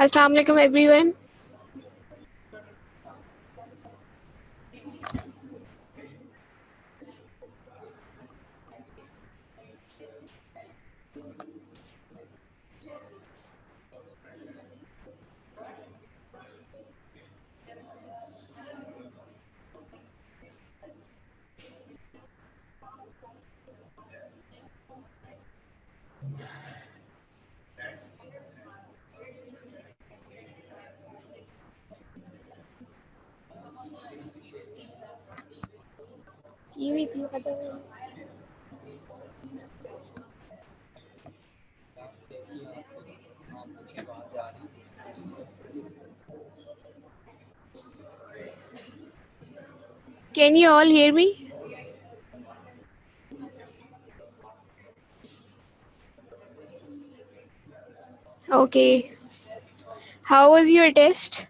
Assalamu alaikum everyone. ये भी थी खत्म। Can you all hear me? Okay. How was your test?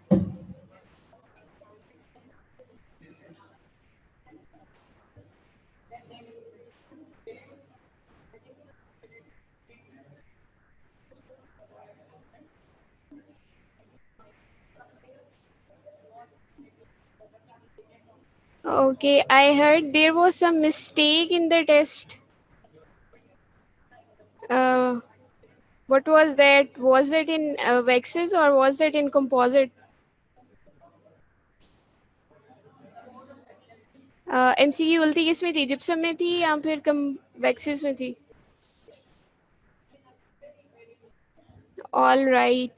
Okay, I heard there was some mistake in the test. Uh, what was that? Was it in vexes or was that in composite? MCQ गलती किस में थी? Gypsum में थी या फिर कम waxes में थी? All right.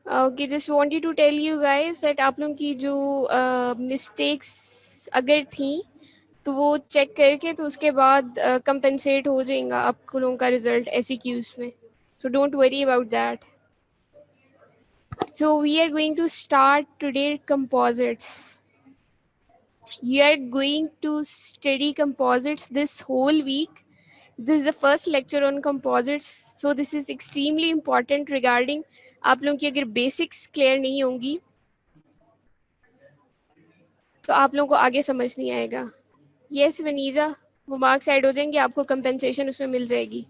Okay, just wanted to tell you guys that आप लोगों की जो mistakes अगर थी तो वो चेक करके तो उसके बाद कंपनसेट हो जाएगा आप लोगों का रिजल्ट एसईक्यूज में. So don't worry about that. So we are going to start today composites. You are going to study composites this whole week. This is the first lecture on composites. So this is extremely important regarding आप लोगों की अगर basics clear नहीं होंगी तो आप लोगों को आगे समझ नहीं आएगा. यस वनीजा, वो मार्क्स ऐड हो जाएंगे, आपको कंपेंसेशन उसमें मिल जाएगी.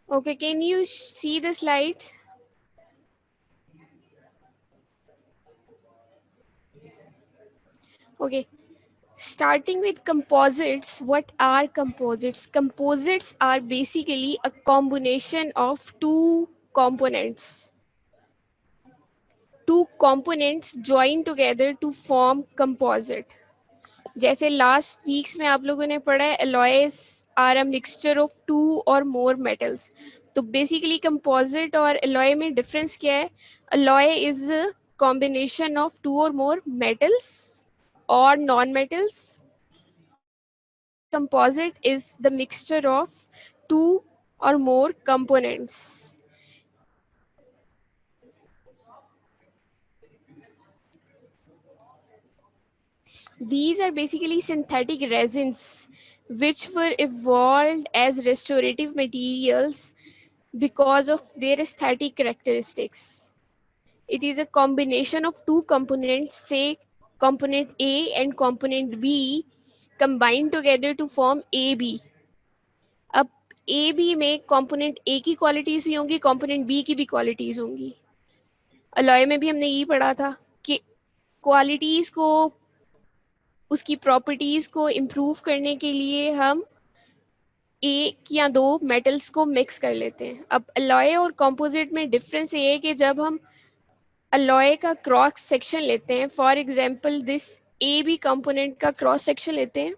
Okay, can you see the slides? Okay, starting with composites. What are composites? Composites are basically a combination of two components. Two components join together to form composite. जैसे last weeks में आप लोगों ने पढ़ा है alloys are a mixture of two or more metals. तो basically composite और alloy में डिफरेंस क्या है? Alloy is a combination of two or more metals or non-metals. Composite is the mixture of two or more components. These are basically synthetic resins which were evolved as restorative materials because of their aesthetic characteristics. It is a combination of two components, say component A and component B, combined together to form AB. अब A B में component ए की qualities भी होंगी, component B की भी qualities होंगी. Alloy में भी हमने यही पढ़ा था कि क्वालिटीज़ को, उसकी प्रॉपर्टीज़ को इम्प्रूव करने के लिए हम एक या दो मेटल्स को मिक्स कर लेते हैं. अब अलॉय और कंपोजिट में डिफरेंस ये है कि जब हम अलॉय का क्रॉस सेक्शन लेते हैं, for example this A B component का क्रॉस सेक्शन लेते हैं,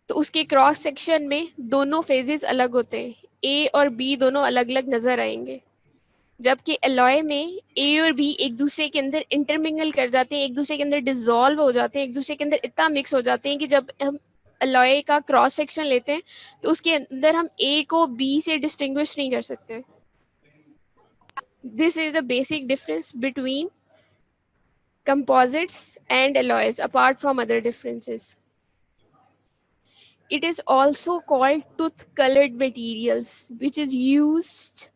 तो उसके क्रॉस सेक्शन में दोनों फेजेस अलग होते हैं. ए और बी दोनों अलग अलग नजर आएंगे, जबकि अलॉय में ए और बी एक दूसरे के अंदर इंटरमिंगल कर जाते हैं, एक दूसरे के अंदर डिजोल्व हो जाते हैं, एक दूसरे के अंदर इतना मिक्स हो जाते हैं कि जब हम अलॉय का क्रॉस सेक्शन लेते हैं तो उसके अंदर हम ए को बी से डिस्टिंग्विश नहीं कर सकते. This is the basic difference between composites and alloys apart from other differences. It is also called tooth colored materials, which is used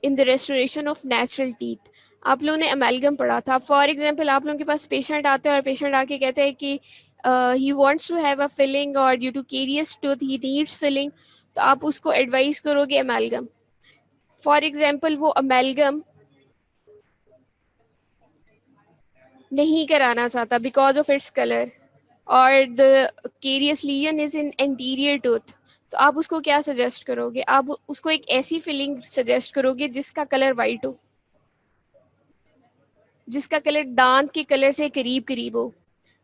in the restoration of natural teeth. आप लोगों ने amalgam पढ़ा था. For example आप लोगों के पास patient आते हैं और पेशेंट आके कहते हैं कि he wants to have a filling और due to carious tooth he needs filling, तो आप उसको एडवाइस करोगे अमेलगम. फॉर एग्जाम्पल वो अमेलगम नहीं कराना चाहता बिकॉज ऑफ इट्स कलर और the carious lesion is in anterior tooth, तो आप उसको क्या सजेस्ट करोगे? आप उसको एक ऐसी फिलिंग सजेस्ट करोगे जिसका कलर वाइट हो, जिसका कलर दांत के कलर से करीब करीब हो.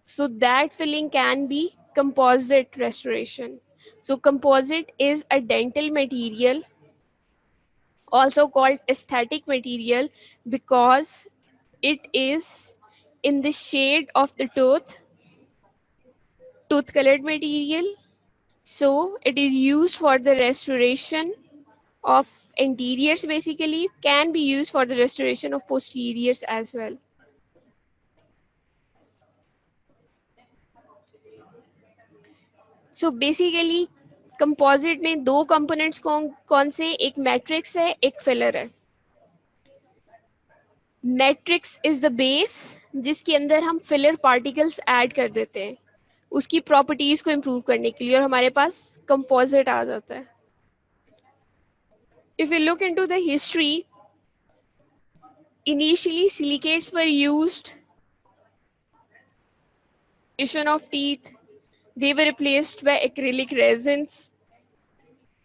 So that filling can be composite restoration. So composite is a dental material, also called aesthetic material, because it is in the shade of the tooth colored material. So it is used for the restoration of anteriors, basically can be used for the restoration of posteriors as well. So basically composite में दो components कौन से? एक matrix है, एक filler है. Matrix is the base जिसके अंदर हम फिलर पार्टिकल्स ऐड कर देते हैं उसकी प्रॉपर्टीज को इम्प्रूव करने के लिए, और हमारे पास कंपोजिट आ जाता है. If you look into the history, initially silicates were used of teeth. They were replaced by acrylic resins.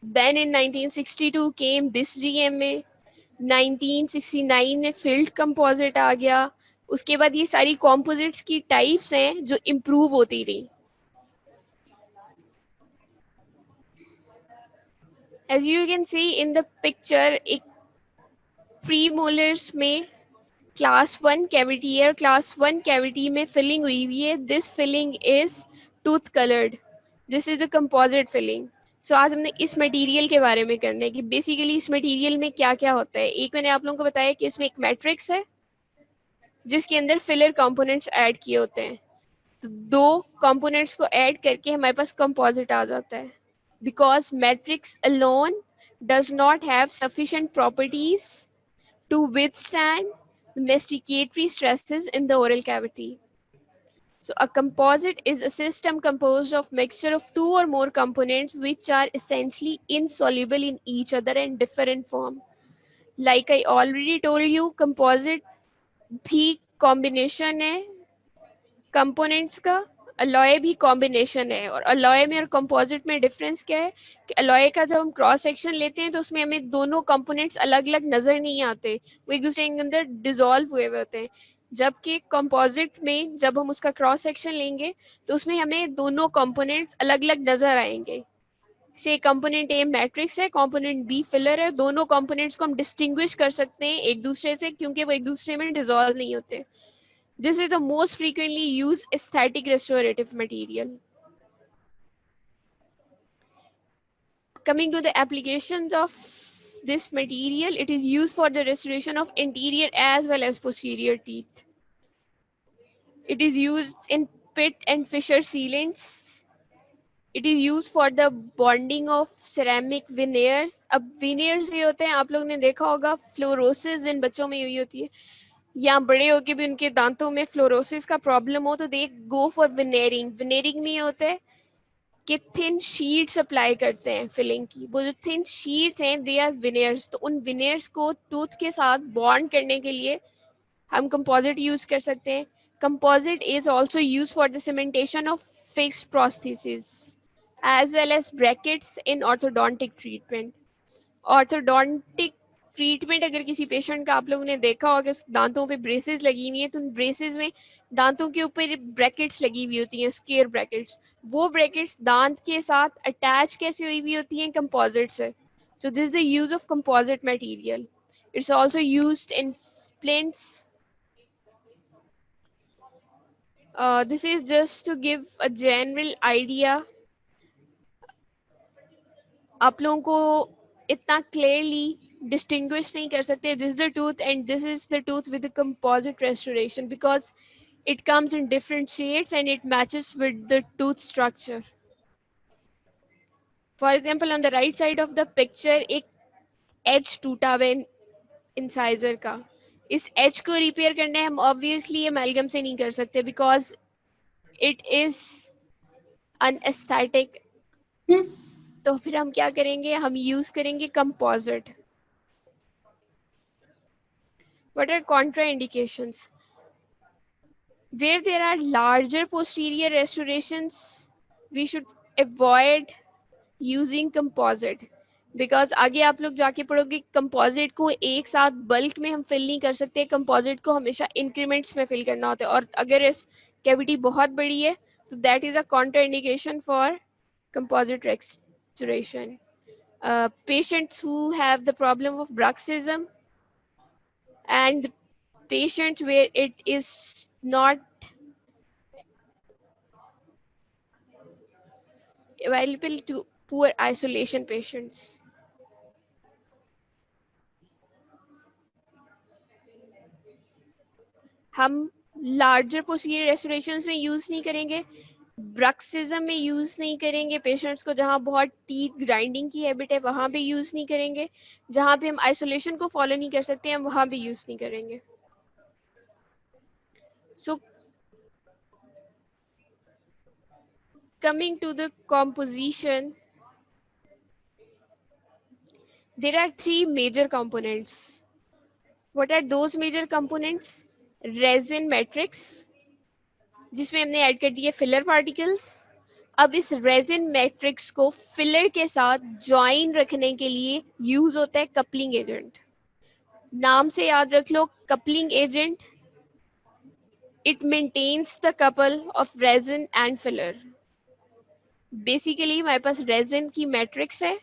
Then in 1962 came BIS GMA. 1969 में फिल्ड कंपोजिट आ गया. उसके बाद ये सारी कॉम्पोजिट्स की टाइप्स हैं जो इम्प्रूव होती रही. As you can see in the picture, एक प्री मोलर्स में क्लास 1 कैविटी है और क्लास 1 कैविटी में फिलिंग हुई हुई है. This filling is tooth coloured. This is the composite filling. So आज हमने इस मटेरियल के बारे में करना है कि बेसिकली इस मटेरियल में क्या क्या होता है. एक मैंने आप लोगों को बताया कि इसमें एक मैट्रिक्स है जिसके अंदर फिलर कंपोनेंट्स ऐड किए होते हैं. तो दो कंपोनेंट्स को ऐड करके हमारे पास कंपोजिट आ जाता है. Because matrix alone does not have sufficient properties to withstand masticatory stresses in the oral cavity. So a composite is a system composed of mixture of two or more components which are essentially insoluble in each other and differ in form. Like I already told you, composite भी combination है components का, alloy भी combination है. और alloy में और composite में difference क्या है कि अलॉय का जब हम क्रॉस सेक्शन लेते हैं तो उसमें हमें दोनों कंपोनेंट्स अलग अलग नजर नहीं आते, वो एक दूसरे के अंदर डिसॉल्व हुए होते हैं. जबकि कंपोजिट में जब हम उसका क्रॉस सेक्शन लेंगे तो उसमें हमें दोनों कंपोनेंट्स अलग अलग नजर आएंगे. से कंपोनेंट ए मैट्रिक्स है, कंपोनेंट बी फिलर है. दोनों कंपोनेंट्स को हम डिस्टिंग्विश कर सकते हैं एक दूसरे से क्योंकि वो एक दूसरे में डिसॉल्व नहीं होते. This is the most frequently used aesthetic restorative material. Coming to the applications of this material, it is used for the restoration of anterior as well as posterior teeth. It is used in pit and fissure sealants. It is used for the bonding of ceramic veneers. अब veneers ये होते हैं, आप लोग ने देखा होगा fluorosis इन बच्चों में हुई होती है, या बड़े होके भी उनके दांतों में फ्लोरोसिस का प्रॉब्लम हो तो दे गो फॉर विनेरिंग. विनेरिंग में ये होता है कि थिन शीट्स अप्लाई करते हैं फिलिंग की. वो जो थिन शीट्स हैं दे आर विनेयर्स. तो उन विनेयर्स को टूथ के साथ बॉन्ड करने के लिए हम कंपोजिट यूज कर सकते हैं. Composite is also use for the cementation of fixed prosthesis as well as brackets in orthodontic treatment. Orthodontic treatment अगर किसी पेशेंट का आप लोगों ने देखा होगा दांतों पे ब्रेसेस लगी हुई हैं तो उन ब्रेसेस में दांतों के ऊपर ब्रैकेट्स लगी हुई होती हैं, स्क्वायर ब्रैकेट्स. वो ब्रैकेट्स दांत के साथ अटैच कैसे हुई हुई होती हैं? कंपोजिट से. So this the use of composite material. It's also used in splints. This is just to give a general idea. आप लोगों को इतना क्लियरली distinguish नहीं कर सकते this is the tooth and this is the tooth with the composite restoration because it comes in different shades and it matches with the tooth structure. For example on the right side of the picture एक as टूटा हुआ incisor का, इस as को repair करने हम obviously एमेल्गम से नहीं कर सकते बिकॉज इट इज अनएस्थेटिक। तो फिर हम क्या करेंगे, हम यूज करेंगे composite. What are contraindications? Where there are larger posterior restorations, we should avoid using composite, because आगे आप लोग जाके पढ़ोगे कंपोजिट को एक साथ बल्क में हम फिल नहीं कर सकते, कंपोजिट को हमेशा इंक्रीमेंट्स में फिल करना होता है, और अगर इस कैविटी बहुत बड़ी है तो that is a Contra indication for composite restoration. Patients who have the problem of bruxism and the patients where it is not available to poor isolation patients. हम लार्जर पोस्टीरियर रेस्टोरेशंस में यूज नहीं करेंगे, bruxism में use नहीं करेंगे, patients को जहाँ बहुत टीथ ग्राइंडिंग की हैबिट है वहाँ पे यूज नहीं करेंगे, जहाँ पे हम आइसोलेशन को फॉलो नहीं कर सकते हम वहाँ पे यूज नहीं करेंगे. सो coming to the composition, there are three major components. What are those major components? Resin matrix, जिसमें हमने ऐड कर दिए फिलर पार्टिकल्स. अब इस रेजिन मैट्रिक्स को फिलर के साथ ज्वाइन रखने के लिए यूज होता है कपलिंग एजेंट. नाम से याद रख लो, coupling agent, it maintains the couple of resin and filler. Basically हमारे पास रेजिन की मैट्रिक्स है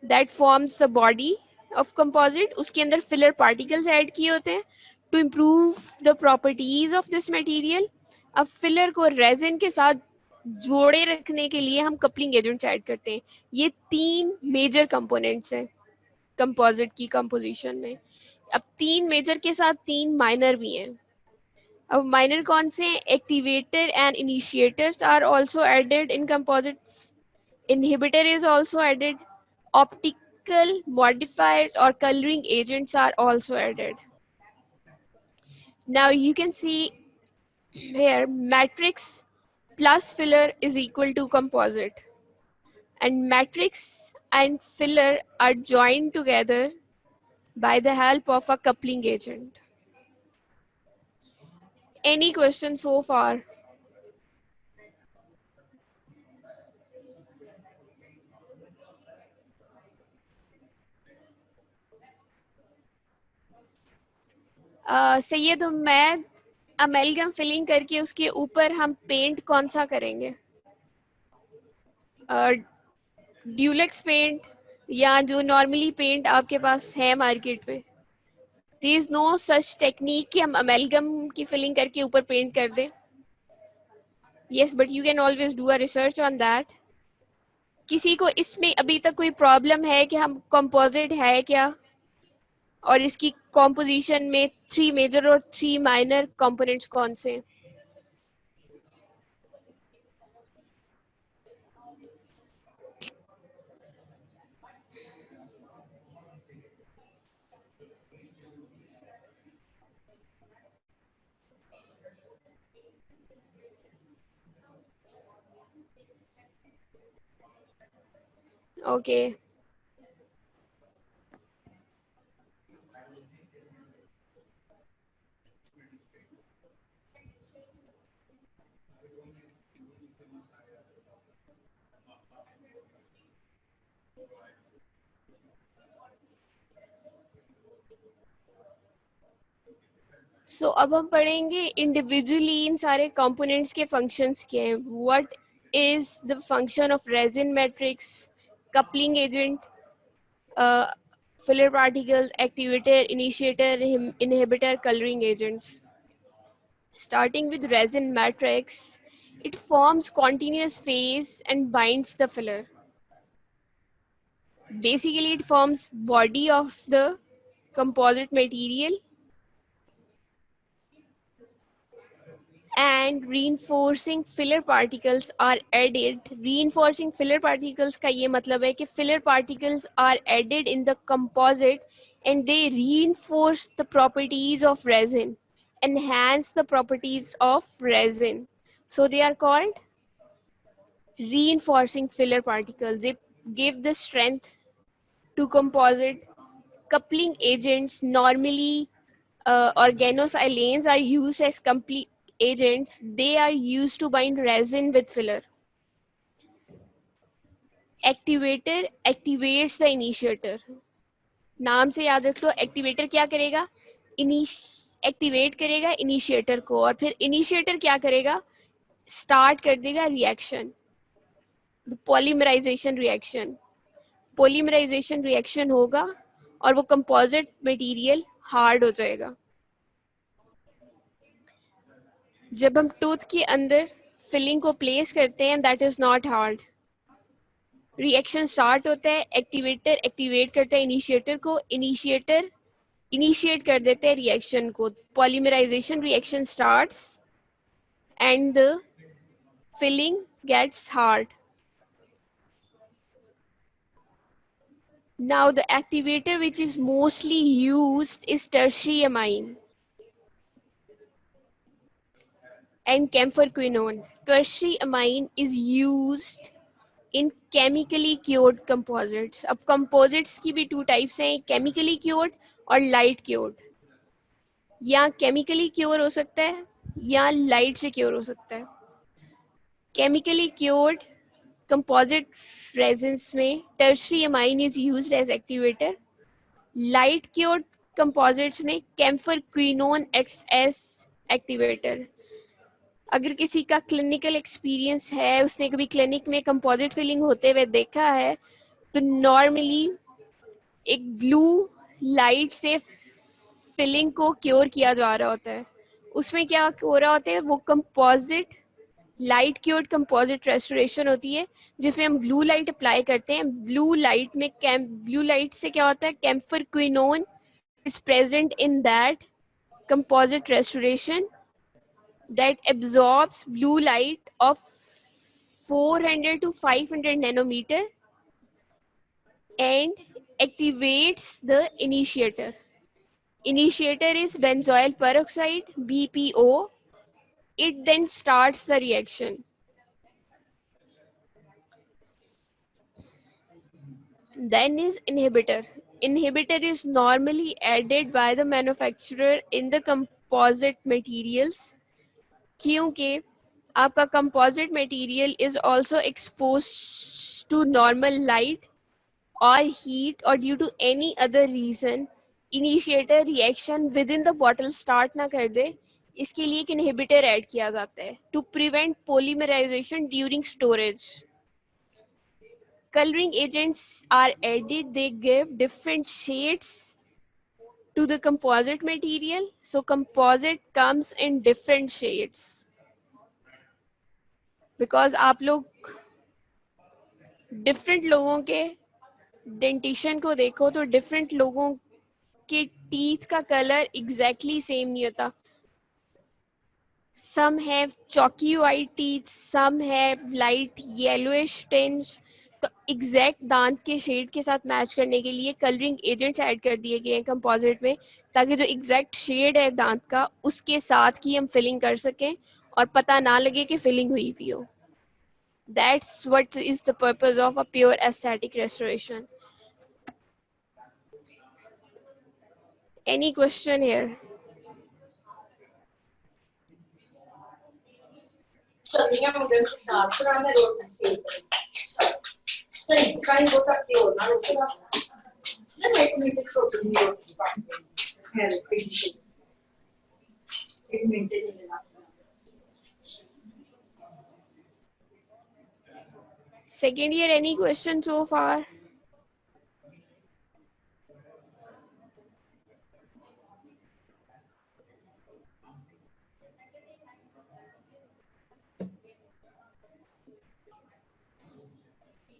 that forms the body of composite, उसके अंदर फिलर पार्टिकल्स ऐड किए होते हैं to improve the properties of this material. अब फिलर को रेजिन के साथ जोड़े रखने के लिए हम कपलिंग एजेंट्स ऐड करते हैं. ये तीन मेजर कंपोनेंट्स हैं कंपोजिट की कंपोजिशन में. अब तीन मेजर के साथ तीन माइनर भी हैं. अब माइनर कौन से? Activator and initiators are also added in composites. Inhibitor is also added. Optical modifiers और coloring agents are also added. Now you can see here matrix plus filler is equal to composite, and matrix and filler are joined together by the help of a coupling agent. Any question so far? Syed Ummaid, amalgam filling करके उसके ऊपर हम paint कौन सा करेंगे? Dulux paint या जो normally paint आपके पास है मार्केट में? There is no such technique कि हम अमेलगम की फिलिंग करके ऊपर पेंट कर दें. Yes, but you can always do a research on that. किसी को इसमें अभी तक कोई प्रॉब्लम है कि हम कंपोजिट है क्या और इसकी कॉम्पोजिशन में थ्री मेजर और थ्री माइनर कंपोनेंट्स कौन से? ओके. सो अब हम पढ़ेंगे इंडिविजुअली इन सारे कंपोनेंट्स के फंक्शंस क्या हैं. What is the function of resin matrix, coupling agent, filler particles, activator, initiator, inhibitor, coloring agents. Starting with resin matrix, it forms continuous phase and binds the filler. Basically, it forms body of the composite material and reinforcing filler particles are added. Reinforcing filler particles का ये मतलब है कि filler particles are added in the composite and they reinforce the properties of resin, enhance the properties of resin. So they are called reinforcing filler particles. They give the strength to composite. Coupling agents, normally organosilanes, are used as complete agents. They are used to bind resin with filler. Activator activates the initiator. नाम से याद रख लो, activator क्या करेगा, activate करेगा initiator को, और फिर इनिशिएटर क्या करेगा, स्टार्ट कर देगा reaction, polymerization reaction. Polymerization reaction होगा और वो कंपोजिट मटेरियल हार्ड हो जाएगा. जब हम टूथ के अंदर फिलिंग को प्लेस करते हैं, that is not hard. Reaction start होता है, एक्टिवेटर एक्टिवेट करता है इनिशिएटर को, इनिशिएटर इनिशिएट कर देते हैं रिएक्शन को, polymerization reaction starts and the filling gets hard. Now the activator which is mostly used is tertiary amine and camphorquinone. Tertiary amine is used in chemically cured composites. अब composites की भी two types हैं, chemically cured और light cured. या chemically cure हो सकता है या light से cure हो सकता है. Chemically cured composite resins में tertiary amine is used as activator. Light cured composites में camphorquinone acts as activator. अगर किसी का क्लिनिकल एक्सपीरियंस है, उसने कभी क्लिनिक में कंपोजिट फिलिंग होते हुए देखा है, तो नॉर्मली एक ब्लू लाइट से फिलिंग को क्योर किया जा रहा होता है. उसमें क्या हो रहा होता है, वो composite light cured composite restoration होती है, जिसमें हम ब्लू लाइट अप्लाई करते हैं. ब्लू लाइट में ब्लू लाइट से क्या होता है, camphorquinone is present in that composite restoration that absorbs blue light of 400 to 500 nanometer and activates the initiator. Initiator is benzoyl peroxide, BPO. It then starts the reaction. Then is inhibitor. Inhibitor is normally added by the manufacturer in the composite materials, क्योंकि आपका composite material is also expose to normal light और heat, और due to any other reason initiator reaction within the bottle start ना कर दे. इसके लिए एक inhibitor add किया जाता है to prevent polymerization during storage. Colouring agents are added, they give different shades to the composite material, so composite comes in different shades. Because आप लोग different लोगों के डेंटिशन को देखो तो different लोगों के teeth का color exactly same नहीं होता. Some have chalky white teeth, some have light yellowish tinge. तो एग्जैक्ट दांत के शेड के साथ मैच करने के लिए कलरिंग एजेंट्स ऐड कर दिए गए हैं कंपोजिट में, ताकि जो एग्जैक्ट शेड है दांत का उसके साथ की हम फिलिंग कर सकें और पता ना लगे कि फिलिंग हुई हुई हो. That's what is the purpose of a pure aesthetic restoration. Any question here? Second year, any questions so far?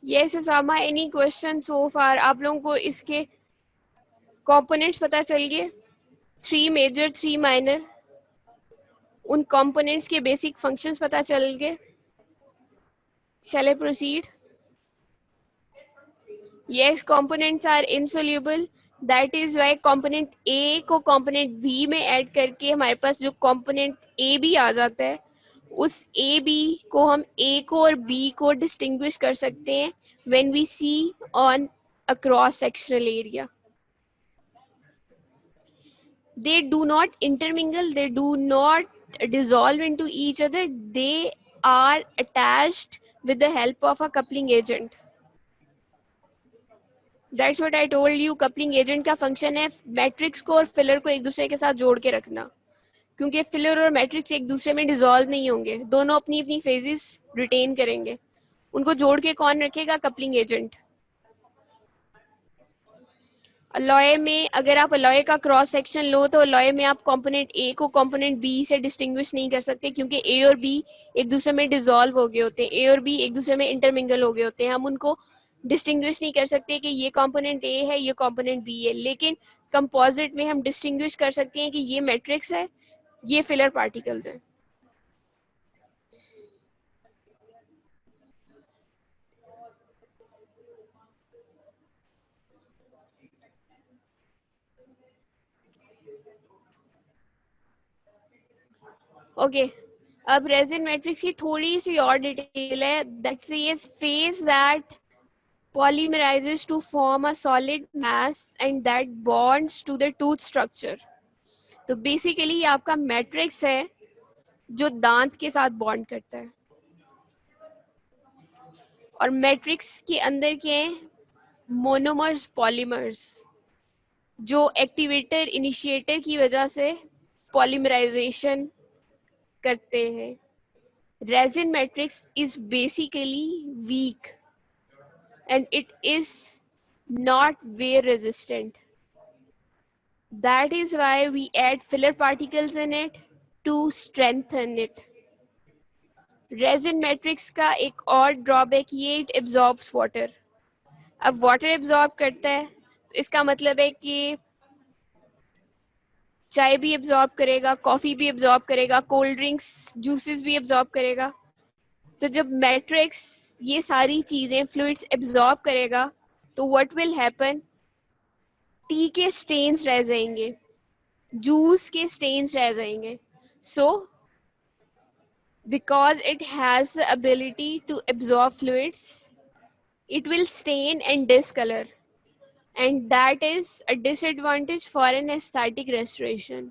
Yes, Osama, any question so far? आप लोगों को इसके components पता चल गए? 3 major, 3 minor. उन कंपोनेंट्स के बेसिक फंक्शंस पता चल गए. Shall I proceed? Yes, components are insoluble. That is why component A को component B में ऐड करके हमारे पास जो component A B आ जाता है, उस A B को हम A को और B को distinguish कर सकते हैं when we see on a cross sectional area. They do not intermingle, they do not dissolve into each other, they are attached with the help of a coupling agent. That's what I told you. Coupling agent का function है matrix को और filler को एक दूसरे के साथ जोड़ के रखना, क्योंकि फिलर और मैट्रिक्स एक दूसरे में डिसॉल्व नहीं होंगे, दोनों अपनी अपनी फेजेस रिटेन करेंगे. उनको जोड़ के कौन रखेगा? Coupling agent. अलॉय में अगर आप अलॉय का क्रॉस सेक्शन लो तो अलॉय में आप कंपोनेंट ए को कंपोनेंट बी से डिस्टिंग्विश नहीं कर सकते, क्योंकि ए और बी एक दूसरे में डिसॉल्व हो गए होते हैं, ए और बी एक दूसरे में इंटरमिंगल हो गए होते हैं. हम उनको डिस्टिंग्विश नहीं कर सकते कि ये कंपोनेंट ए है, ये कंपोनेंट बी है. लेकिन कंपोजिट में हम डिस्टिंग्विश कर सकते हैं कि ये मैट्रिक्स है, ये फिलर पार्टिकल्स हैं. ओके, अब रेजिन मैट्रिक्स की थोड़ी सी और डिटेल है. That says phase that polymerizes to form a solid mass and that bonds to the tooth structure. तो बेसिकली ये आपका मैट्रिक्स है जो दांत के साथ बॉन्ड करता है. और मैट्रिक्स के अंदर के मोनोमर्स पॉलीमर्स जो एक्टिवेटर इनिशिएटर की वजह से पॉलीमराइजेशन करते हैं. Resin matrix is basically weak and it is not wear resistant. That is why we add filler particles in it to strengthen it. Resin matrix का एक और ड्रॉबैक ये इट एब्जॉर्ब्स वाटर. अब वाटर एब्जॉर्ब करता है तो इसका मतलब है कि चाय भी एब्जॉर्ब करेगा, कॉफी भी एब्जॉर्ब करेगा, कोल्ड ड्रिंक्स जूसेस भी एब्जॉर्ब करेगा. तो जब मैट्रिक्स ये सारी चीजें फ्लूइड्स एब्जॉर्ब करेगा तो व्हाट विल हैपन, टी के स्टेन्स रह जाएंगे, जूस के स्टेन्स रह जाएंगे. सो because it has the ability to absorb fluids, it will stain and discolor, and that is a disadvantage for an aesthetic restoration.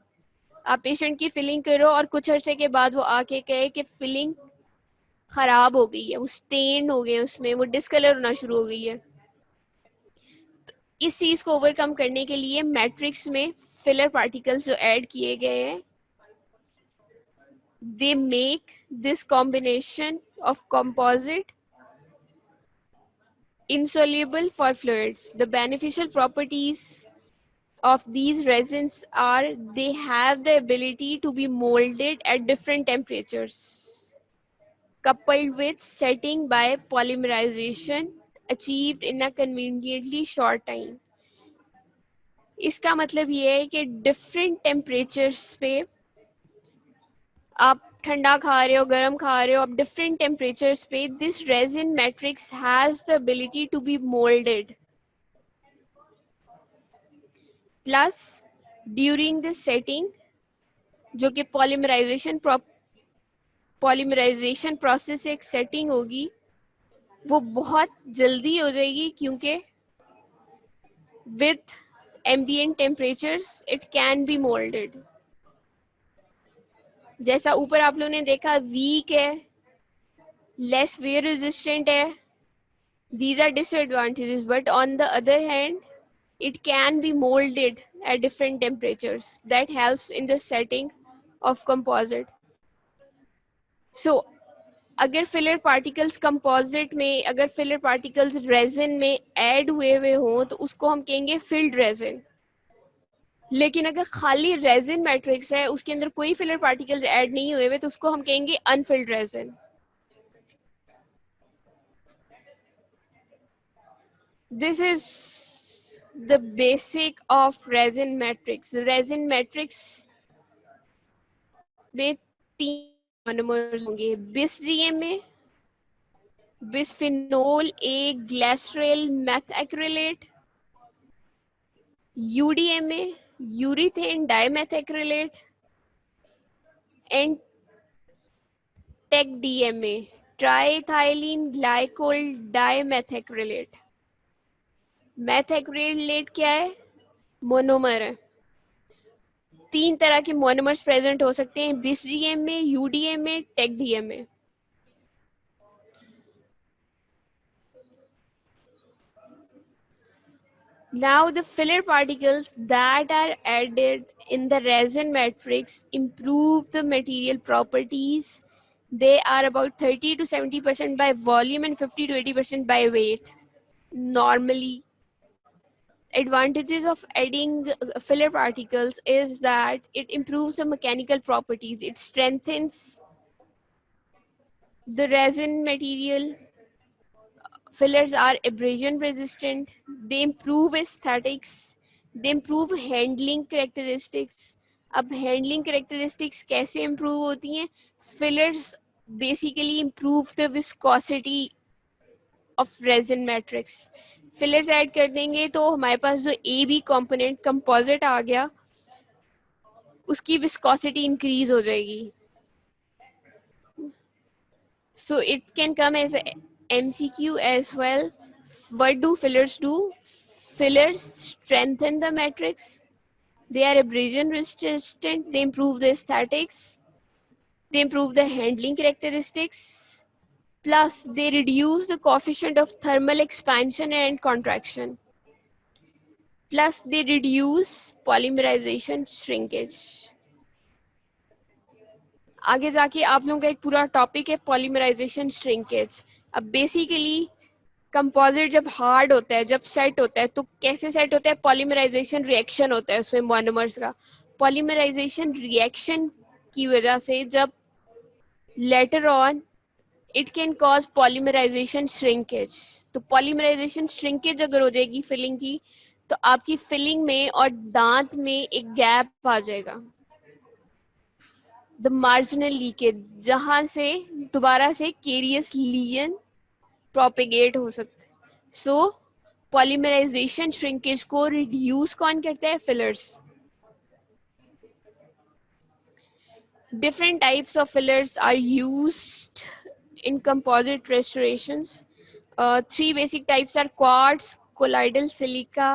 आप patient की फिलिंग करो और कुछ अर्से के बाद वो आके कहे कि फिलिंग खराब हो गई है, वो स्टेन हो गए, उसमें वो डिस्कलर होना शुरू हो गई है. तो इस चीज को ओवरकम करने के लिए मैट्रिक्स में फिलर पार्टिकल्स जो ऐड किए गए हैं, they make this combination of composite insoluble for fluids. The beneficial properties of these resins are they have the ability to be molded at different temperatures, coupled with setting by polymerization achieved in a conveniently short time. इसका मतलब ये है कि different temperatures पे आप ठंडा खा रहे हो, गर्म खा रहे हो, आप डिफरेंट टेम्परेचर्स पे this resin matrix has the ability to be moulded. Plus during this setting जो कि पॉलीमराइजेशन प्रोसेस एक सेटिंग होगी, वो बहुत जल्दी हो जाएगी, क्योंकि with ambient temperatures it can be moulded. जैसा ऊपर आप लोगों ने देखा, वीक है, लेस वेयर रेजिस्टेंट है. These are disadvantages, but on the other hand, it can be molded at different temperatures. That helps in the setting of composite. So, अगर filler particles composite में, अगर फिलर पार्टिकल्स रेजिन में add हुए हुए हों तो उसको हम कहेंगे फिल्ड रेजिन. लेकिन अगर खाली रेजिन मैट्रिक्स है, उसके अंदर कोई फिलर पार्टिकल्स ऐड नहीं हुए हुए, तो उसको हम कहेंगे Anfield resin. This is the basic of resin matrix. Resin matrix में तीन मोनोमर्स होंगे बिस जीएम में, बिस्फिनोल ए ग्लिसरॉल मेथ एक्रिलेट, यूडीएम में यूरिथेन डाइमेथैक्रिलेट, एंड टेक डीएम में ट्राइथाइलिन ग्लाइकोल डाइमेथैक्रिलेट। मेथैक्रिलेट क्या है? मोनोमर है। तीन तरह के मोनोमर्स प्रेजेंट हो सकते हैं बिस जीएम में, यूडीएम में, टेक डीएम में। Now the filler particles that are added in the resin matrix improve the material properties. They are about 30 to 70% by volume and 50 to 80% by weight. Normally, advantages of adding filler particles is that it improves the mechanical properties. It strengthens the resin material. Fillers are abrasion resistant. They improve aesthetics. They improve handling characteristics. अब handling characteristics कैसे improve होती हैं? Fillers basically improve the viscosity of resin matrix. Fillers add कर देंगे तो हमारे पास जो AB component composite आ गया, उसकी viscosity increase हो जाएगी. So it can come as a MCQ as well. What do fillers do? Fillers strengthen the matrix. They are abrasion resistant. They improve the aesthetics. They improve the handling characteristics. Plus, they reduce the coefficient of thermal expansion and contraction. Plus, they reduce polymerization shrinkage. आगे जाके आप लोगों का एक पूरा topic है polymerisation shrinkage. अब basically composite जब हार्ड होता है, जब सेट होता है, तो कैसे सेट होता है? पॉलीमराइजेशन रिएक्शन होता है उसमें मोनोमर्स का. पॉलीमराइजेशन रिएक्शन की वजह से जब later on it can cause polymerisation shrinkage. तो पॉलीमराइजेशन श्रिंकेज अगर हो जाएगी फिलिंग की, तो आपकी फिलिंग में और दांत में एक गैप आ जाएगा, द मार्जिनल लीकेज, जहां से दोबारा से केरियस लीजन प्रोपेगेट हो सकता है. सो पॉलीमराइजेशन श्रिंकेज को रिड्यूस कौन करता है? Fillers. Different types of fillers are used in composite restorations. Three basic types are quartz, colloidal silica,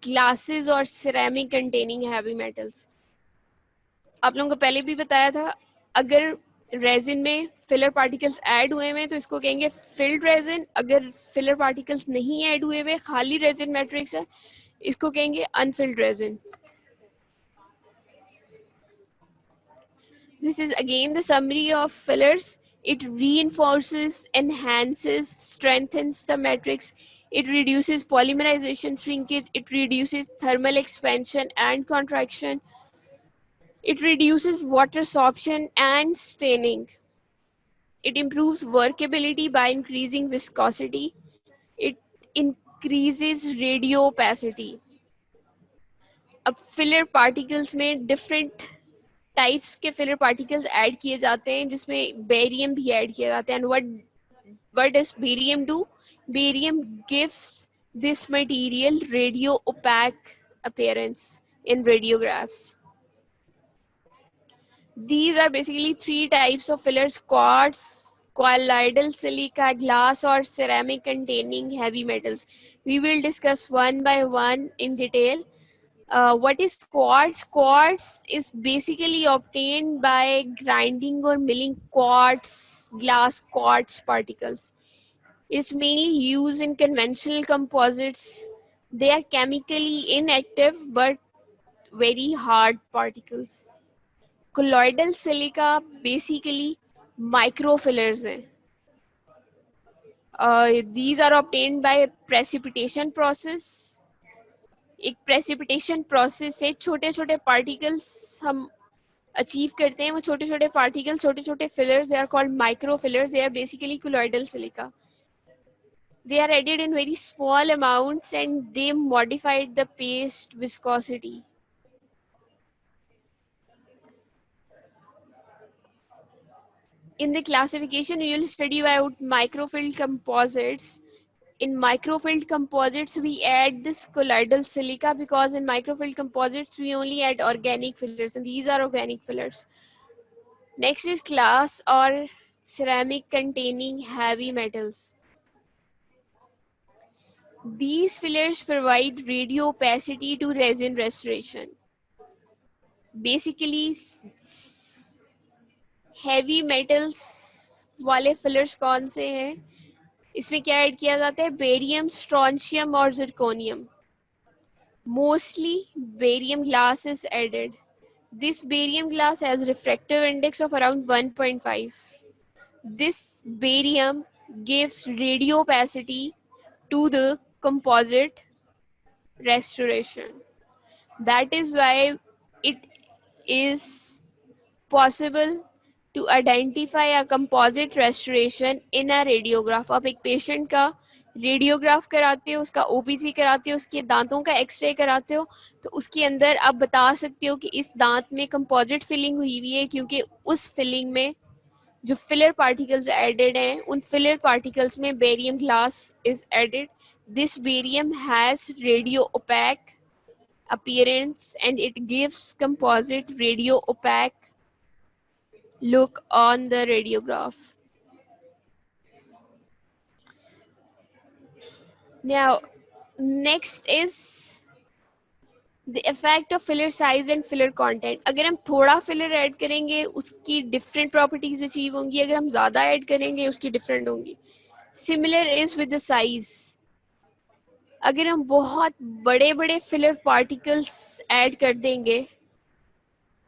glasses और ceramic containing heavy metals. आप लोगों को पहले भी बताया था, अगर रेजिन में फिलर पार्टिकल्स ऐड हुए हैं तो इसको कहेंगे फिल्ड रेजिन. अगर फिलर पार्टिकल्स नहीं ऐड हुए हुए, खाली रेजिन मैट्रिक्स है, इसको कहेंगे Anfield resin. This is again the summary of fillers. It reinforces, enhances, strengthens the matrix. It reduces polymerization shrinkage. It reduces thermal expansion and contraction. It reduces water absorption and staining. It improves workability by increasing viscosity. It increases radio opacity. अब filler particles में different types के filler particles add किए जाते हैं, जिसमें barium भी add किया जाता है. And what does barium do? Barium gives this material radio opaque appearance in radiographs. These are basically three types of fillers: quartz, colloidal silica, glass or ceramic containing heavy metals. We will discuss one by one in detail. What is quartz? Quartz is basically obtained by grinding or milling quartz, glass quartz particles. It's mainly used in conventional composites. They are chemically inactive but very hard particles. Colloidal silica basically microfillers हैं. These are obtained by precipitation process. एक precipitation process से छोटे छोटे particles हम achieve करते हैं. वो छोटे छोटे पार्टिकल्स, छोटे छोटे fillers, they are called micro fillers. They are basically colloidal silica. They are added in very small amounts and they modified the paste viscosity. In the classification, we will study about microfilled composites. In microfilled composites, we add this colloidal silica because in microfilled composites, we only add organic fillers, and these are organic fillers. Next is glass or ceramic containing heavy metals. These fillers provide radio opacity to resin restoration. Basically, heavy metals वाले fillers कौन से हैं? इसमें क्या add किया जाता है? Barium, strontium और zirconium. Mostly barium glass is added. This barium glass has refractive index of around 1.5. This barium gives radio opacity to the composite restoration. That is why it is possible to identify a composite restoration in a radiograph. आप एक patient का radiograph कराते हो, उसका OPG कराते हो, उसके दांतों का एक्सरे कराते हो, तो उसके अंदर आप बता सकते हो कि इस दांत में कंपोजिट फिलिंग हुई हुई है, क्योंकि उस फिलिंग में जो फिलर पार्टिकल्स एडेड हैं, उन फिलर पार्टिकल्स में barium glass is added. This barium has radio opaque appearance and it gives composite radio opaque look on the radiograph. Now, next is the effect of filler size and filler content. अगर हम थोड़ा filler add करेंगे उसकी different properties achieve होंगी, अगर हम ज़्यादा add करेंगे उसकी different होंगी. Similar is with the size. अगर हम बहुत बड़े बड़े filler particles ऐड कर देंगे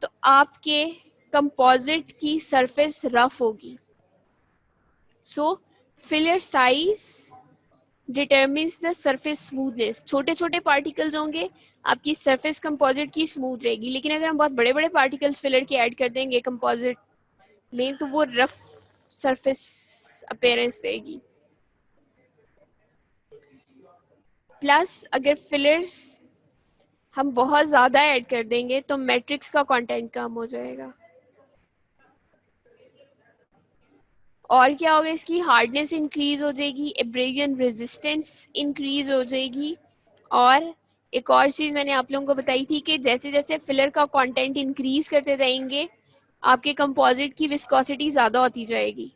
तो आपके कंपोजिट की सरफेस रफ होगी. So filler size determines the surface smoothness. छोटे छोटे पार्टिकल्स होंगे, आपकी सरफेस कंपोजिट की स्मूथ रहेगी, लेकिन अगर हम बहुत बड़े बड़े पार्टिकल्स फिलर के ऐड कर देंगे कंपोजिट में तो वो रफ सरफेस अपीयरेंस देगी. प्लस अगर फिलर्स हम बहुत ज़्यादा ऐड कर देंगे तो मैट्रिक्स का कंटेंट कम हो जाएगा. और क्या होगा? इसकी हार्डनेस इंक्रीज हो जाएगी, एब्रेजन रेजिस्टेंस इंक्रीज हो जाएगी. और एक और चीज़ मैंने आप लोगों को बताई थी कि जैसे जैसे फिलर का कंटेंट इंक्रीज करते जाएंगे आपके कंपोजिट की विस्कोसिटी ज़्यादा होती जाएगी.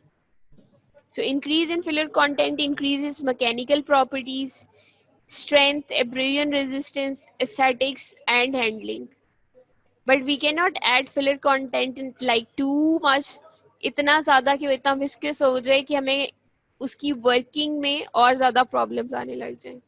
So increase in filler content increases mechanical properties, strength, abrasion resistance, aesthetics and handling. But we cannot add filler content in like too much, इतना ज़्यादा कि वो इतना विस्कस हो जाए कि हमें उसकी वर्किंग में और ज़्यादा प्रॉब्लम्स आने लग जाएं.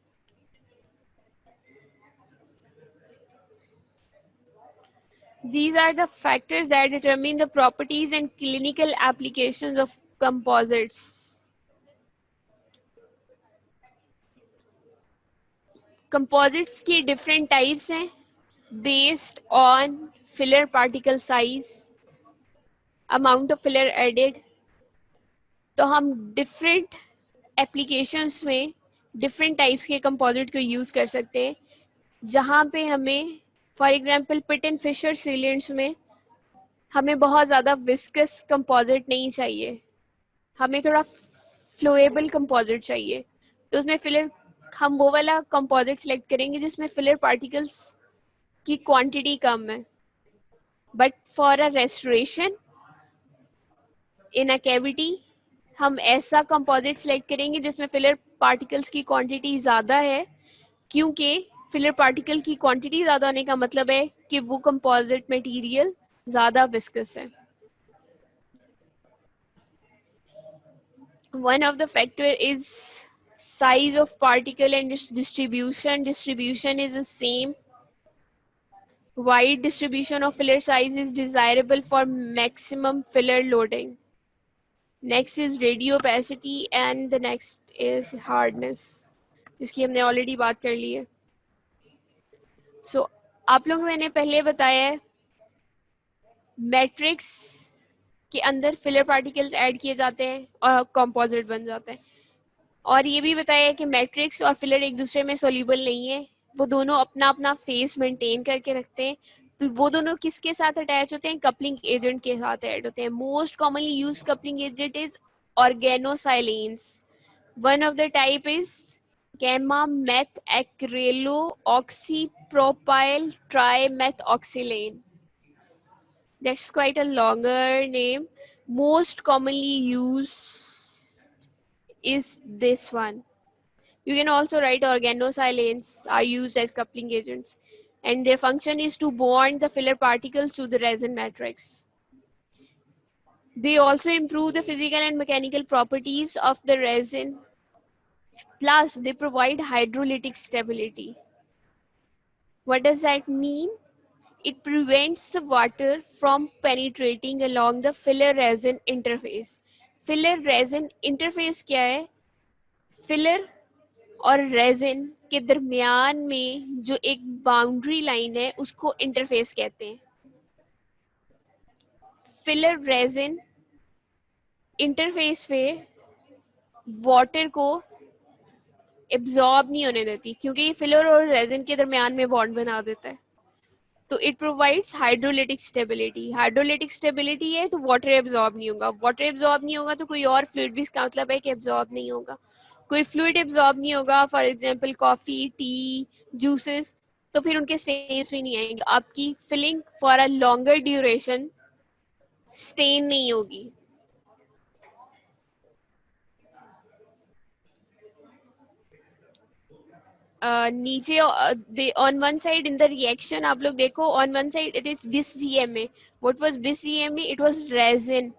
These are the factors that determine the properties and clinical applications of composites. Composites की different types हैं based on filler particle size, amount of filler added. तो हम different applications में different types के composite को use कर सकते हैं, जहाँ पे हमें for example pit and fissure sealants में हमें बहुत ज़्यादा विस्कस कंपोजिट नहीं चाहिए, हमें थोड़ा फ्लोएबल कंपोजिट चाहिए, तो उसमें फिलर हम वो वाला कंपोजिट सेलेक्ट करेंगे जिसमें फिलर पार्टिकल्स की क्वांटिटी कम है. But for a restoration in a cavity हम ऐसा कंपोजिट सेलेक्ट करेंगे जिसमें फिलर पार्टिकल्स की क्वांटिटी ज़्यादा है, क्योंकि फिलर पार्टिकल की क्वांटिटी ज़्यादा होने का मतलब है कि वो कंपोजिट मटेरियल ज़्यादा विस्कस है. One of the factor is size of particle and distribution. Distribution is the same. Wide distribution of filler size is desirable for maximum filler loading. Next is radio opacity and the next is hardness, जिसकी हमने already बात कर ली है. सो आप लोगों को मैंने पहले बताया है मैट्रिक्स के अंदर फिलर पार्टिकल्स ऐड किए जाते हैं और कंपोजिट बन जाता है, और ये भी बताया है कि मैट्रिक्स और फिलर एक दूसरे में सोल्यूबल नहीं है, वो दोनों अपना अपना फेस मेंटेन करके रखते हैं. तो वो दोनों किसके साथ अटैच होते हैं? कपलिंग एजेंट के साथ ऐड होते हैं. Most commonly use coupling agent is organosilanes. One of the type is gamma meth acrylo oxypropyl trimethoxylane. That's quite a longer name. Most commonly used is this one. You can also write organosilanes are used as coupling agents, and their function is to bond the filler particles to the resin matrix. They also improve the physical and mechanical properties of the resin. Plus, they provide hydrolytic stability. What does that mean? It prevents the water from penetrating along the filler resin interface. Filler resin interface क्या है? Filler और resin के दरमियान में जो एक boundary line है उसको इंटरफेस कहते हैं. फिलर रेजिन इंटरफेस पे वाटर को एब्जॉर्ब नहीं होने देती क्योंकि ये फिलर और रेजिन के दरमियान में बॉन्ड बना देता है. तो it provides hydrolytic stability. Hydrolytic stability है तो वाटर एब्जॉर्ब नहीं होगा. वाटर एब्जॉर्ब नहीं होगा तो कोई और फ्लूइड भी इसका मतलब है कि एब्जॉर्ब नहीं होगा. कोई फ्लूइड एब्जॉर्ब नहीं होगा, for example coffee, tea, juices, तो फिर उनके स्टेन्स भी नहीं आएंगे. आपकी filling for a longer duration stain नहीं होगी. नीचे on one side in the reaction आप लोग देखो, on one side it is bis GMA. What was bis GMA? It was resin.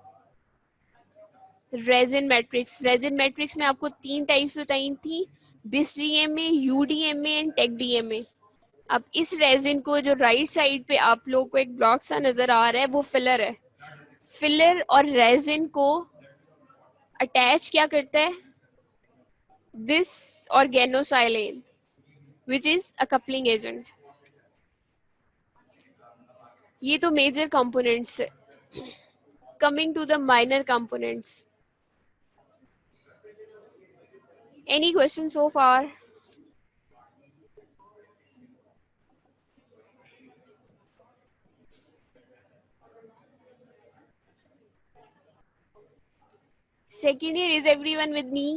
Resin matrix. Resin matrix में आपको 3 टाइप्स बताई थी, bis GMA, UDMA and TEGDMA. अब इस resin को जो राइट साइड पे आप लोग को एक ब्लॉक सा नजर आ रहा है वो फिलर है. फिलर और रेजिन को अटैच क्या करता है? This organocylane which is a coupling agent. ये तो मेजर कंपोनेंट्स है. Coming to the minor components. Any question so far? Second year, is everyone with me?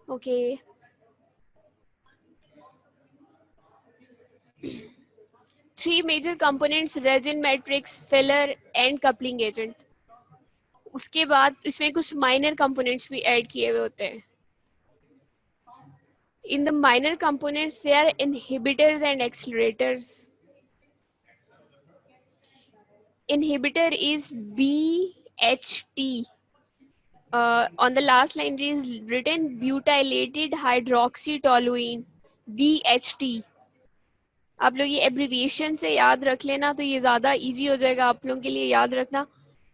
Okay. Three major components: resin matrix, filler and coupling agent. उसके बाद इसमें कुछ minor components भी add किए हुए होते हैं. In the minor components, they are inhibitors and accelerators. Inhibitor is BHT. On the last line it is written butylated hydroxytoluene, BHT. आप लोग ये एब्रीविएशन से याद रख लेना तो ये ज़्यादा इजी हो जाएगा आप लोगों के लिए याद रखना,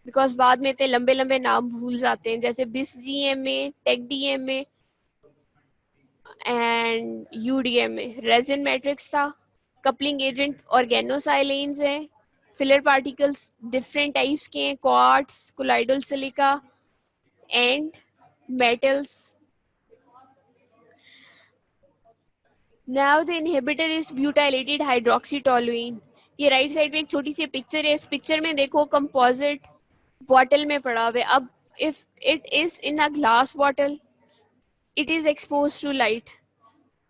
बिकॉज बाद में इतने लंबे लंबे नाम भूल जाते हैं. जैसे Bis GMA, TEG DMA and UDMA. Resin matrix था. कपलिंग एजेंट ऑर्गेनोसाइलेन्स है. फिलर पार्टिकल्स डिफरेंट टाइप्स के हैं, quartz, colloidal silica and metals. Now the inhibitor is butylated hydroxytoluene. ये राइट साइड में एक छोटी सी पिक्चर है. इस पिक्चर में देखो कंपोजिट बॉटल में पड़ा हुआ है. अब if it is in a glass bottle, it is expose to light,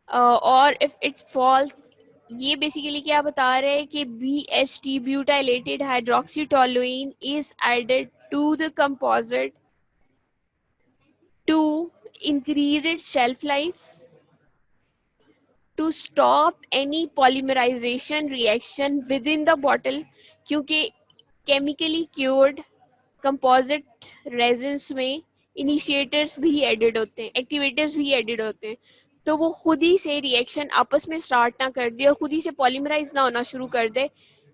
और इफ इट फॉल्स. ये बेसिकली क्या बता रहे हैं कि BHT butylated hydroxytoluene is added to the composite to increase its shelf life, to stop any polymerization reaction within the bottle. क्योंकि chemically cured composite resins में initiators भी एडिड होते हैं, एक्टिवेटर्स भी एडिड होते हैं, तो वो खुद ही से रिएक्शन आपस में स्टार्ट ना कर दे और खुद ही से पॉलीमराइज ना होना शुरू कर दे.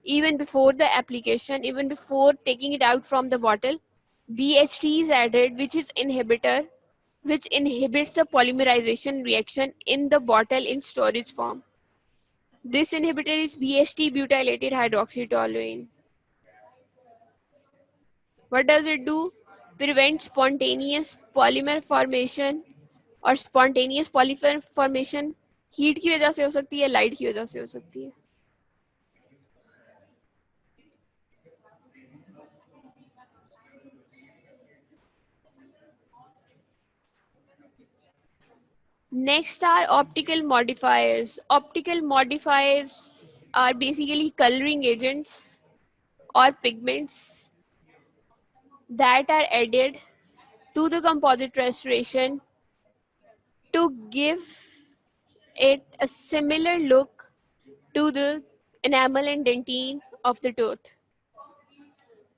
even before the application, even before taking it out from the bottle, BHT is added, which is inhibitor, which inhibits the polymerization reaction in the bottle in storage form. This inhibitor is BHT butylated hydroxytoluene. What does it do? Prevent spontaneous polymer formation और spontaneous polymer formation heat की वजह से हो सकती है, light की वजह से हो सकती है. Next are optical modifiers. Optical modifiers are basically coloring agents or pigments that are added to the composite restoration to give it a similar look to the enamel and dentine of the tooth.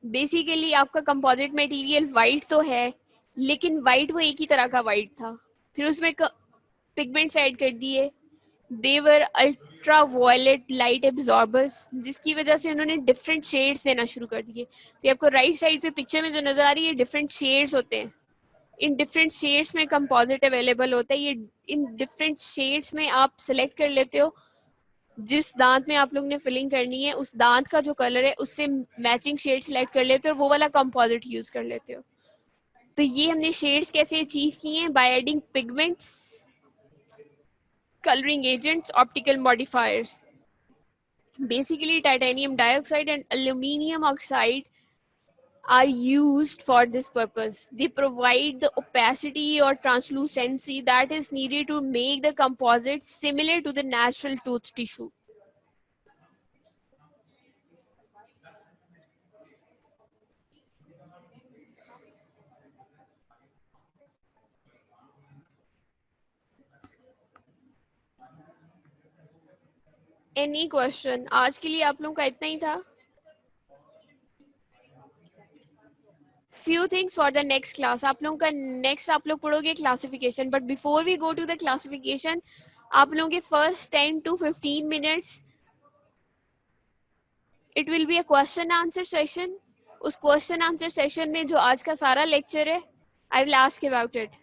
Basically आपका composite material white तो है, लेकिन white वो एक ही तरह का white था, फिर उसमें पिगमेंट्स ऐड कर दिए. दे वर अल्ट्रा वायलेट लाइट एब्जॉर्बर्स, जिसकी वजह से उन्होंने डिफरेंट शेड्स देना शुरू कर दिए. तो आपको राइट साइड पे पिक्चर में जो नजर आ रही है डिफरेंट शेड्स होते हैं. इन डिफरेंट शेड्स में कंपोजिट अवेलेबल होता है. ये इन डिफरेंट शेड्स में आप सेलेक्ट कर लेते हो जिस दांत में आप लोग ने फिलिंग करनी है, उस दांत का जो कलर है उससे मैचिंग शेड सिलेक्ट कर लेते हो और वो वाला कंपोजिट यूज कर लेते हो. तो ये हमने शेड्स कैसे अचीव किए हैं? By adding pigments, coloring agents, optical modifiers. Basically, titanium dioxide and aluminum oxide are used for this purpose. They provide the opacity or translucency that is needed to make the composite similar to the natural tooth tissue. Any question? आज के लिए आप लोगों का इतना ही था. Few things for the next class. आप लोगों का next आप लोग पढ़ोगे classification. But before we go to the classification, आप लोगों के first 10 to 15 minutes it will be a question answer session. उस question answer session में जो आज का सारा lecture है, I will ask about it.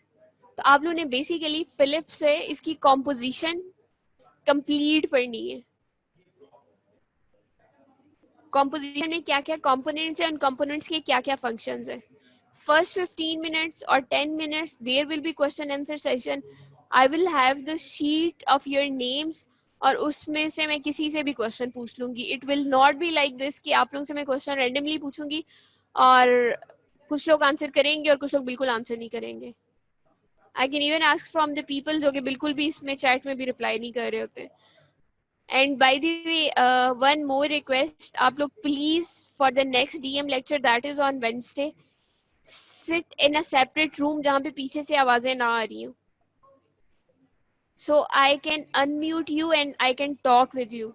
तो आप लोगों ने basically Philips से इसकी composition complete पढ़नी है. Composition में क्या क्या components हैं, उन components के क्या क्या functions हैं. First 15 minutes or 10 minutes there will be question answer session. I will have the sheet of your names और उसमें से मैं किसी से भी क्वेश्चन पूछ लूंगी. It will not be like this कि आप लोगों से मैं क्वेश्चन रेंडमली पूछूंगी और कुछ लोग आंसर करेंगे और कुछ लोग बिल्कुल आंसर नहीं करेंगे. I can even ask from the people जो कि बिल्कुल भी इसमें चैट में भी रिप्लाई नहीं कर रहे होते. And by the way one more request, आप लोग please for the next DM lecture that is on Wednesday sit in a separate room जहाँ पे पीछे से आवाजें ना आ रही हो. So I can unmute you and I can talk with you.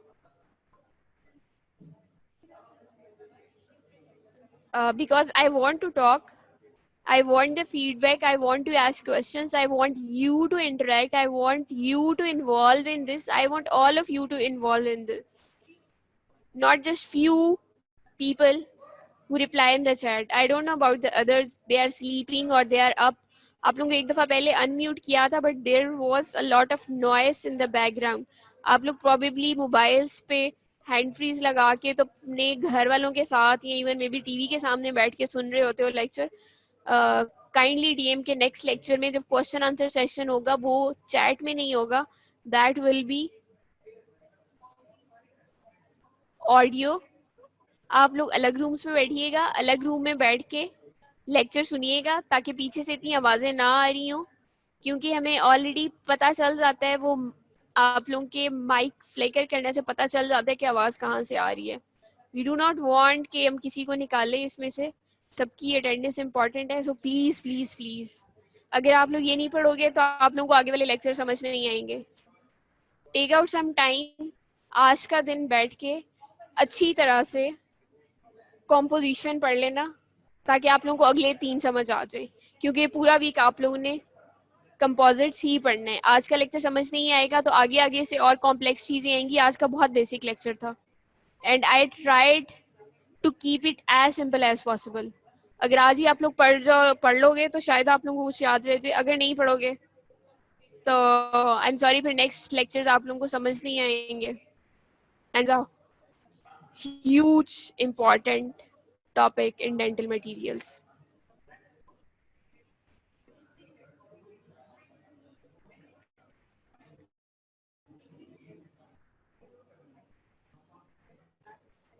Because I want to talk, I want the feedback, I want to ask questions, I want you to interact, I want you to involve in this, I want all of you to involve in this. Not just few people who reply in the chat. I don't know about the others, they are sleeping or they are up. आप लोगों को एक दफ़ा पहले unmute किया था but there was a lot of noise in the background. आप लोग प्रॉबेबली मोबाइल्स पे हैंड फ्रीज लगा के तो अपने घर वालों के साथ या इवन मे बी टीवी के सामने बैठ के सुन रहे होते हो लेक्चर. काइंडली डीएम के नेक्स्ट लेक्चर में जब क्वेश्चन आंसर सेशन होगा वो चैट में नहीं होगा, दैट विल बी ऑडियो. आप लोग अलग रूम्स में बैठिएगा, अलग रूम में बैठ के लेक्चर सुनिएगा ताकि पीछे से इतनी आवाजें ना आ रही हो, क्योंकि हमें ऑलरेडी पता चल जाता है, वो आप लोगों के माइक फ्लिकर करने से पता चल जाता है कि आवाज कहाँ से आ रही है. वी डू नॉट वांट कि हम किसी को निकालें इसमें से. सबकी अटेंडेंस इंपॉर्टेंट है. सो प्लीज प्लीज प्लीज अगर आप लोग ये नहीं पढ़ोगे तो आप लोगों को आगे वाले लेक्चर समझ नहीं आएंगे. टेक आउट सम टाइम, आज का दिन बैठ के अच्छी तरह से कॉम्पोजिशन पढ़ लेना ताकि आप लोगों को अगले 3 समझ आ जाए, क्योंकि पूरा वीक आप लोगों ने कंपोजिट्स ही पढ़ना है. आज का लेक्चर समझ नहीं आएगा तो आगे आगे से और कॉम्प्लेक्स चीजें आएंगी. आज का बहुत बेसिक लेक्चर था and I tried to keep it as simple as possible. अगर आज ही आप लोग पढ़ लोगे तो शायद आप लोगों को कुछ याद रह जाए. अगर नहीं पढ़ोगे तो आई एम सॉरी, फिर नेक्स्ट लेक्चर आप लोगों को समझ नहीं आएंगे. and this is a huge important topic in dental materials.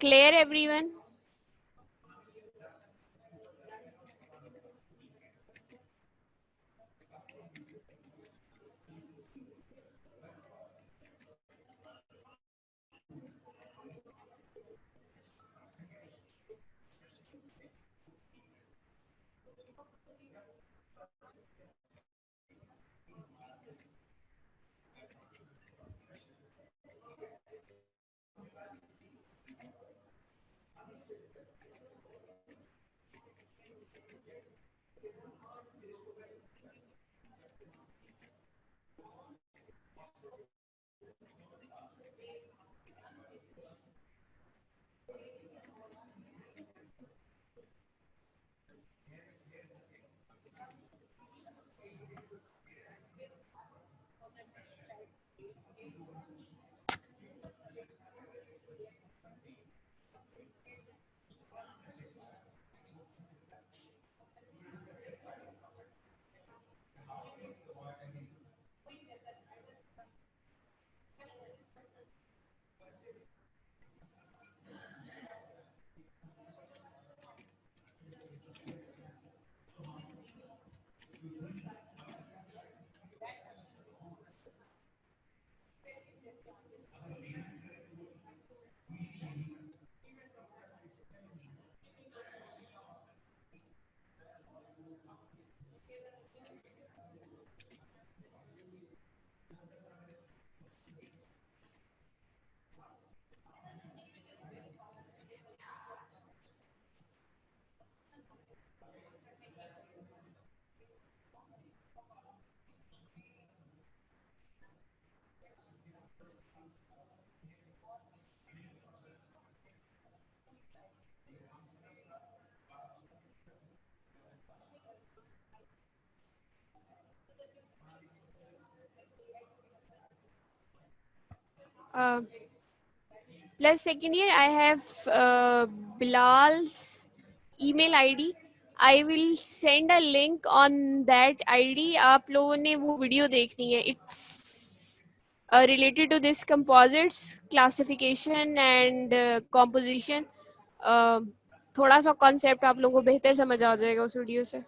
Clear, everyone? Uh, Plus, second year, I have Bilal's email ID. I will send a link on that ID. आप लोगों ने वो वीडियो देखनी है. It's related to this composites classification and composition. Uh, थोड़ा सा concept आप लोगों को बेहतर समझ आ जाएगा उस वीडियो से.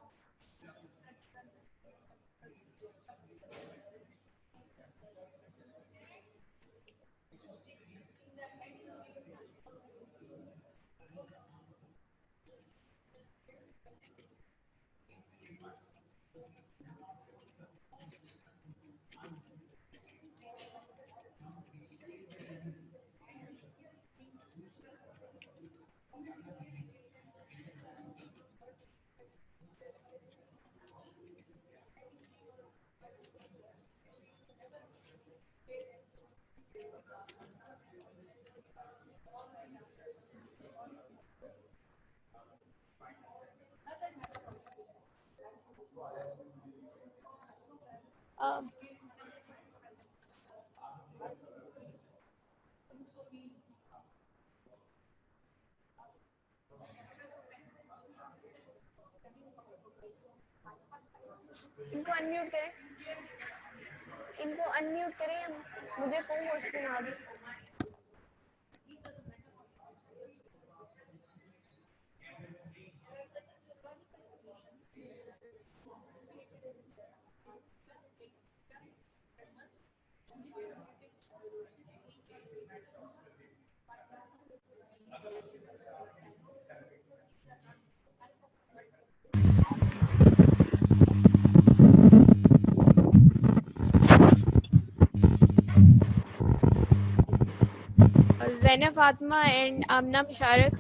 इनको अनम्यूट करें. इनको अनम्यूट करें. मुझे कौन क्वेश्चन आ रही. Zainab Fatma and Amna Misharat.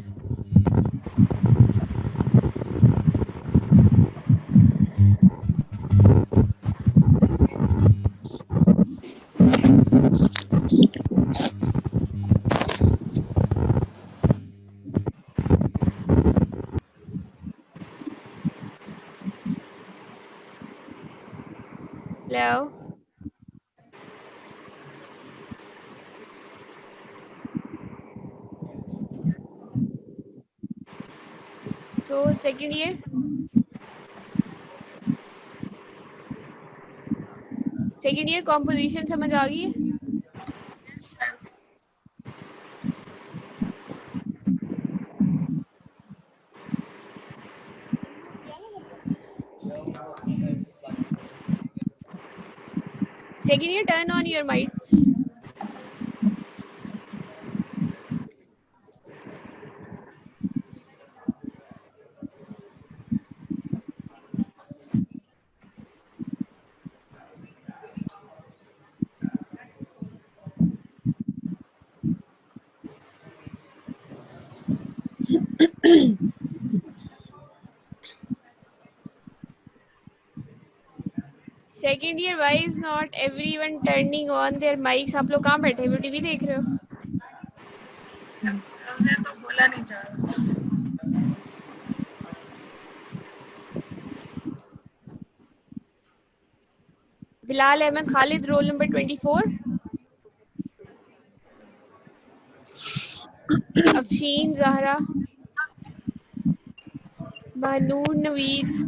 Hello. So second year composition समझ आ गई है? Second year turn on your mics. Second year why is not everyone turning on their mics? आप लोग कहाँ बैठे हो? टीवी देख रहे हो? मुझे तो बोला नहीं जा रहा. Bilal Ahmed Khalid, roll number 24. Afsheen Zahra, Mahnoor Naveed,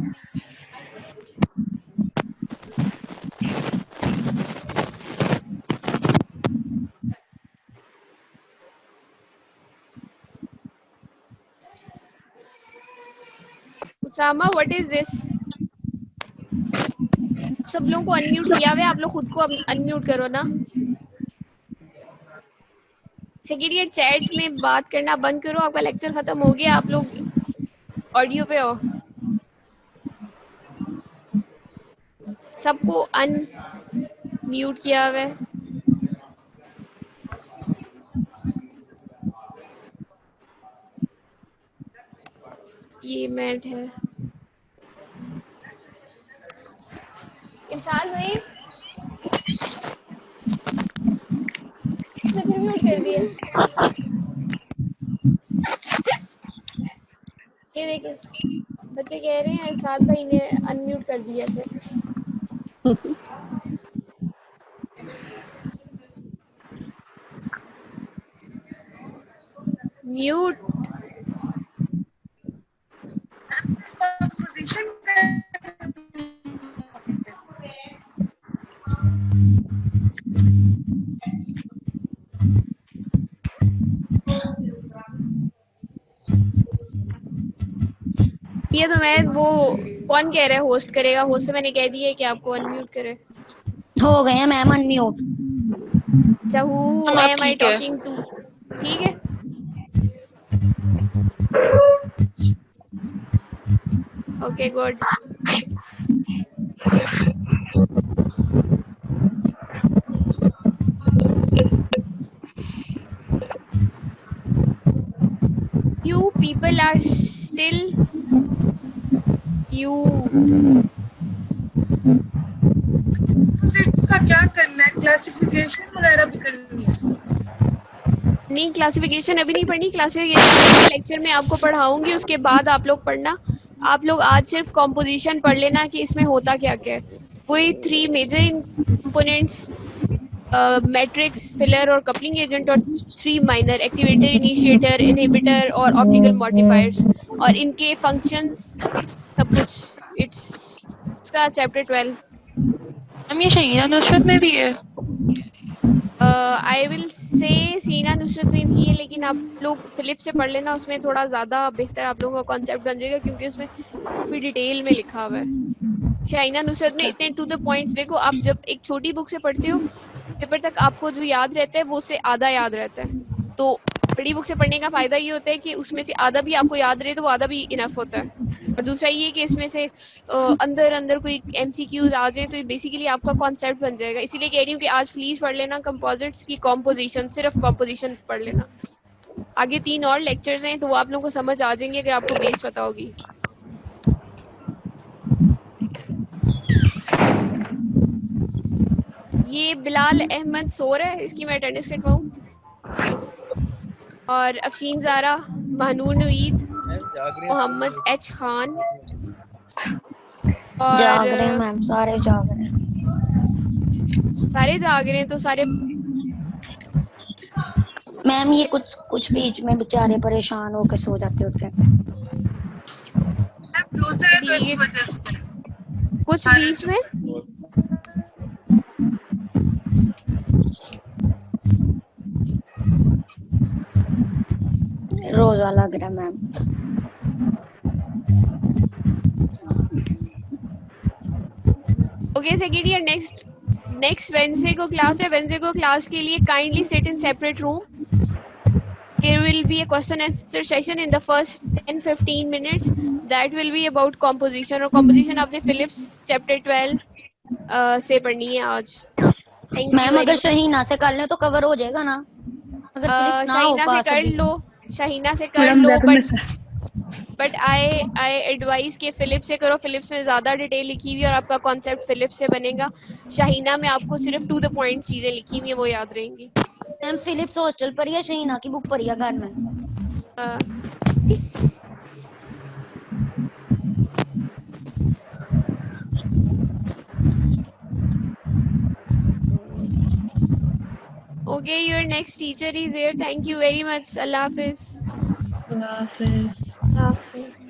Usama. What is this? सब लोगों को अनम्यूट किया हुआ है, आप लोग खुद को अनम्यूट करो ना. सेकेंड ईयर चैट में बात करना बंद करो, आपका लेक्चर खत्म हो गया, आप लोग ऑडियो पे हो. सबको अनम्यूट किया हुआ है. ये मैट है. इरशाद नहीं, फिर म्यूट कर दिया. ये देखिए बच्चे कह रहे हैं इरशाद भाई ने अनम्यूट कर दिया. फिर म्यूट. पोजीशन ये तो मैं वो कौन कह रहा है होस्ट करेगा? होस्ट से मैंने कह दिया है कि आपको अनम्यूट करे. हो गए हैं ma'am unmute. Who am I talking to? ठीक है. Okay good. You people are still you. Seats का क्या करना है? क्लासिफिकेशन वगैरह भी करनी है? नहीं, क्लासिफिकेशन अभी नहीं पढ़नी. क्लासिफिकेशन लेक्चर में आपको पढ़ाऊंगी, उसके बाद आप लोग पढ़ना. आप लोग आज सिर्फ कॉम्पोजिशन पढ़ लेना कि इसमें होता क्या क्या है. कोई 3 मेजर कंपोनेंट्स, मैट्रिक्स, फिलर और कपलिंग एजेंट, और 3 माइनर, एक्टिवेटर, इनिशिएटर, इनहिबिटर और ऑप्टिकल मॉडिफायर्स, और इनके फंक्शंस सब कुछ. इट्स का चैप्टर 12. हम ये शहीना नुसरत में भी है. आई विल से सीना नुसरत में भी है, लेकिन आप लोग फिलिप से पढ़ लेना, उसमें थोड़ा ज़्यादा बेहतर आप लोगों का कॉन्सेप्ट बन जाएगा, क्योंकि उसमें भी डिटेल में लिखा हुआ है. शाइना नुसरत में इतने टू द पॉइंट्स. देखो, आप जब एक छोटी बुक से पढ़ते हो, पेपर तक आपको जो याद रहता है वो उससे आधा याद रहता है. तो बड़ी बुक से पढ़ने का फ़ायदा ये होता है कि उसमें से आधा भी आपको याद रहे तो वो आधा भी इनफ होता है. और दूसरा ये कि इसमें से अंदर अंदर कोई MCQs आ जाए तो बेसिकली आपका कॉन्सेप्ट बन जाएगा. इसीलिए कह रही हूँ कि आज प्लीज़ पढ़ लेना कंपोजिट्स की कॉम्पोजिशन, सिर्फ कॉम्पोजिशन पढ़ लेना. आगे 3 और लेक्चर्स हैं तो वो आप लोगों को समझ आ जाएंगे अगर आपको बेस पता होगी. ये बिलाल अहमद सो रहा है, इसकी मैं अटेंडेंस कटवाऊँ. और अफशीन ज़ारा, महनूर नवीद, मोहम्मद H खान, और जाग रहे हैं मैम, सारे जाग रहे हैं. सारे जाग रहे हैं तो सारे. मैम ये कुछ बीच में बेचारे परेशान होकर सो जाते होते हैं. रोजा है तो ठीक इस है। वजह से कुछ सारे बीच में रोजा लग रहा ma'am. Okay second year next Wednesday को क्लास है। वेंसडे को क्लास के लिए kindly sit in separate room. There will be a question and answer session in the first 10-15 minutes. That will be about composition. और composition आपने Phillips chapter 12 से पढ़नी है आज. Thank you मैम very अगर much. शहीना से कर ले तो कवर हो जाएगा ना, अगर फिलिप्स ना हो शाहीना से पास कर अभी। लो, शाहीना से कर मैडम लो, ज्यादा but message but I advice के फिलिप्स से करो. फिलिप्स में ज़्यादा डिटेल लिखी हुई है और आपका कॉन्सेप्ट फिलिप्स से बनेगा. शाहीना में आपको सिर्फ टू द पॉइंट चीज़ें लिखी हुई हैं, वो याद रहेंगी. मैम फिलिप्स हॉस्टल पर या शहीना की बुक पढ़ी है घर में? अ, Okay, your next teacher is here. Thank you very much. Allah Hafiz. Allah Hafiz. Allah Hafiz.